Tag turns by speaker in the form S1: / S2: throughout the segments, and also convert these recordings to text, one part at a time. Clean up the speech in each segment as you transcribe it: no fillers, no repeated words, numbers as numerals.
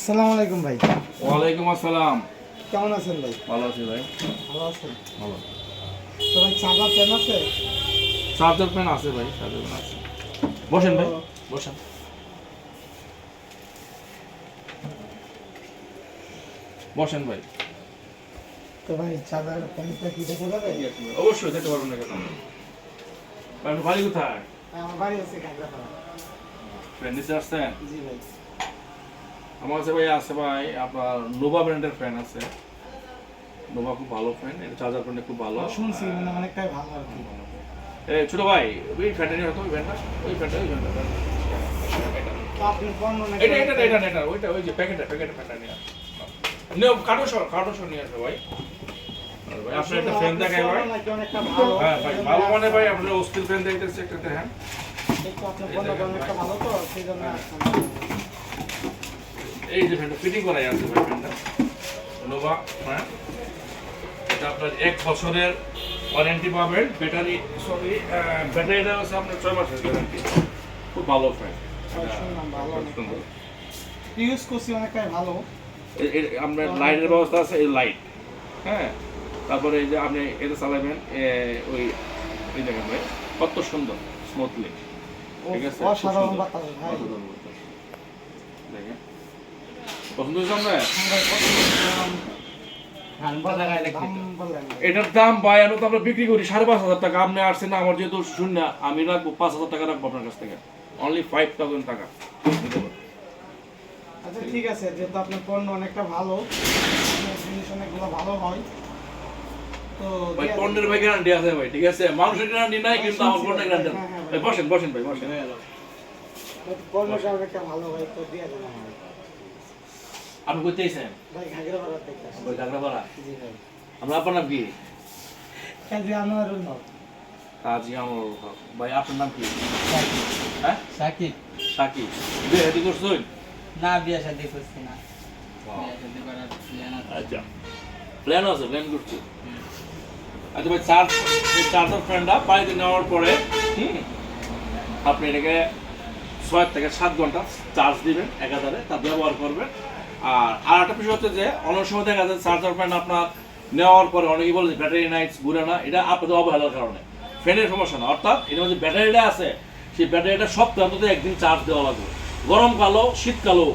S1: আসসালামু আলাইকুম ভাই।
S2: ওয়ালাইকুম আসসালাম।
S1: কেমন আছেন ভাই?
S2: ভালো আছি ভাই।
S1: ভালো আছেন?
S2: ভালো।
S1: তো ভাই চার্জার ফ্যান আছে?
S2: চার্জার প্যান আছে ভাই, চার্জার প্যান আছে। বসেন ভাই, বসেন। বসেন ভাই।
S1: তো ভাই চার্জার ফ্যানটা কি দেখা যাবে?
S2: অবশ্যই দেখতে পারবেন না কেন? ভাই আপনার বাড়ি কোথায়?
S1: আমার বাড়ি আছে কাকড়াপাড়া।
S2: ফ্যান নিচে আসছেন?
S1: জি ভাই।
S2: আমার কাছে ভাই আছে ভাই, আপনার নোভা ব্র্যান্ডের ফ্যান আছে। নোভা খুব ভালো ফ্যান, এর চার্জার প্যানটা খুব ভালো।
S1: শুনছি মানে অনেকটাই ভালো আর কি।
S2: ছোট ভাই, ওই ফ্যানটা নিয়ে হতো, ওই ফ্যানটা, ওই ফ্যানটা।
S1: তো আপনি পণ্য নাকি?
S2: এটা, ওইটা, ওই যে প্যাকেটটা ফ্যানটা নিয়ে আসো। কার্টন শো নিয়ে আসবে ভাই। আর ভাই আপনার একটা ফ্যান দেখাই ভাই।
S1: নাকি অনেকটা ভালো।
S2: হ্যাঁ ভাই, ভালো মানে ভাই আপনার অস্থির ফ্যান দেখতেছি একটা দেখেন।
S1: একটু আপনার পণ্যটা অনেকটা ভালো তো সেই জন্য আসলাম।
S2: এই যে ফ্যানটা ফিটিং করাই আছে ভাই, ফ্যানটা নোভা ফ্যান। এটা আপনার 1 বছরের ওয়ারেন্টি পাবেন। ব্যাটারিটা হচ্ছে আপনার 6 মাসের গ্যারান্টি। খুব ভালো ফ্যান।
S1: শুনলাম ভালো অনেক ভালো। ইউজ করছি অনেকটাই ভালো।
S2: আপনার লাইটের ব্যবস্থা আছে, এই লাইট, হ্যাঁ। তারপরে এই যে আপনি এটা চালাবেন, ওই দেখেন ভাই কত সুন্দর স্মুথলি, ঠিক আছে?
S1: অসাধারণ বাতাস ভাই।
S2: দেখেন পছন্দ হয়েছে আপনার? এটার দাম ভাই আমি তো আমরা বিক্রি করি 5,500 টাকা। আপনি আসছেন, আমার যেহেতু শূন্য, আমি রাখবো 5,000 টাকা রাখবো আপনার কাছ থেকে। অনলি 5,000 টাকা।
S1: আচ্ছা ঠিক আছে, যেহেতু আপনার পণ্য অনেকটা ভালো, আপনার জিনিস অনেকগুলো ভালো হয়, তো
S2: ভাই পণ্যের ভাই গ্যারান্টি আছে ভাই, ঠিক আছে? মানুষের গ্যারান্টি নাই, কিন্তু আমার পণ্যের গ্যারান্টি আছে। ভাই বসেন ভাই, বসেন।
S1: পণ্যটা অনেকটা ভালো হয়, তো দিয়ে দেন আমাকে।
S2: আপনি কই চাইছেন?
S1: ভাই ঘাগড়াপাড়া থেকে আসছি।
S2: ওই কাকড়াপাড়া।
S1: জি ভাই।
S2: আমরা আপনার নাম কি?
S1: কাজী আনোয়ারুল হক।
S2: কাজী আনোয়ারুল হক। ভাই আপনার নাম কি?
S1: সাকিব।
S2: হ্যাঁ,
S1: সাকিব।
S2: সাকিব। বিয়ে শাদী করছেন?
S1: না, বিয়ে শাদী করছি না।
S2: Wow.
S1: বিয়ে শাদী করার প্ল্যান আছে।
S2: আচ্ছা, প্ল্যান করছি। আচ্ছা ভাই, চার্জার ফ্যানটা বাড়িতে নেওয়ার পরে আপনি এটাকে 6 থেকে 7 ঘন্টা চার্জ দিবেন একাধারে, তা ব্যবহার করবেন। আর একটা বিষয় হচ্ছে যে অনেক সময় দেখা যায় চার্জার ফ্যান আপনার নেওয়ার পরে অনেকেই বলে যে ব্যাটারি নাইটস ঘুরে না। এটা আপনাদের অবহেলার কারণে, ফ্যানের সমস্যা না। অর্থাৎ এটার মধ্যে ব্যাটারিটা আছে, সেই ব্যাটারিটা সপ্তাহে অন্তত একদিন চার্জ দেওয়া লাগবে। গরমকালও শীতকালও,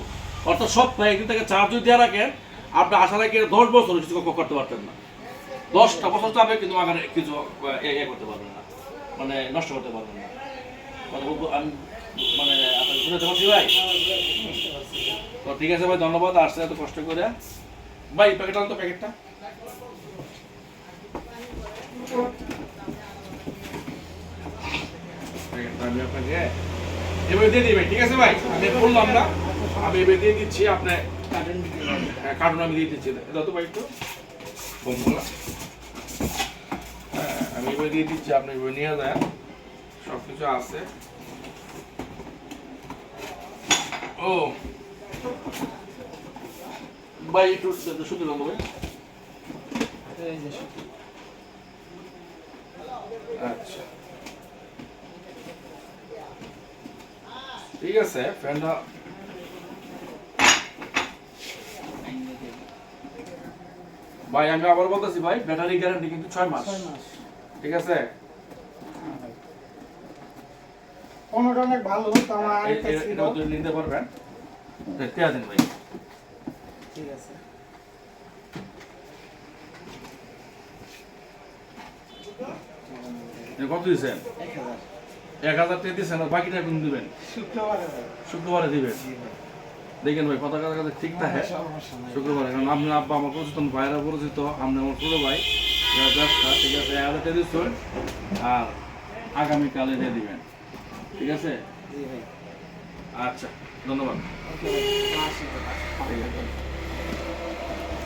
S2: অর্থাৎ সপ্তাহে একদিন থেকে চার্জ যদি দিয়ে রাখেন, আপনি আশা রাখি 10 বছর কিছু করতে পারতেন না। 10টা বছর যাবে কিন্তু আগে কিছু করতে পারবেন না, মানে নষ্ট করতে পারবেন না। আমি মানে আপনাকে বুঝাতে পারছি ভাই? তো ঠিক আছে ভাই, ধন্যবাদ আসছে এত কষ্ট করে। ভাই প্যাকেট আনতো, প্যাকেটটা আমি আপনাকে এবার দিয়ে দিই ভাই, ঠিক আছে ভাই? আমি বললাম না, আমি এবার দিয়ে দিচ্ছি। আপনি কার্টুন আমি দিয়ে দিচ্ছি, দাও তো ভাই একটু বোমগুলা। হ্যাঁ, আমি এবার দিয়ে দিচ্ছি, আপনি এবার নিয়ে যান, সব কিছু আছে। ও ভাই একটু শুনতে দেন ভাই।
S1: এই যে শুধু।
S2: আচ্ছা ঠিক আছে, ফ্যানটা ভাই আমি আবার বলতেছি ভাই, ব্যাটারি গ্যারান্টি কিন্তু 6 মাস,
S1: 6 মাস।
S2: ঠিক আছে?
S1: পণ্যটা অনেক ভালো, তো আমার আরেকটা ছিল।
S2: এটা নিতে পারবেন, দেখতে আসেন ভাই।
S1: ঠিক আছে।
S2: কত দিয়েছেন?
S1: 1000
S2: 1,000 টাকা দিয়েছেন, আর বাকিটা কোন দিবেন?
S1: শুক্রবারে ভাই।
S2: শুক্রবারে দিবেন।
S1: জি ভাই।
S2: দেখেন ভাই, কথা কথা ঠিক থাকে
S1: সমস্যা নাই।
S2: শুক্রবারে, কারণ আপনি আব্বা আমার পরিচিত, ভাইরা পরিচিত, আপনি আমার ছোট ভাই, ব্যবসা, ঠিক আছে? 1,000 টাকা দিচ্ছেন, আর আগামীকালে দিয়ে দিবেন, ঠিক আছে?
S1: জি ভাই।
S2: আচ্ছা, ধন্যবাদ।
S1: ওকে ভাই। আসি ভাই।
S2: ঠিক আছে।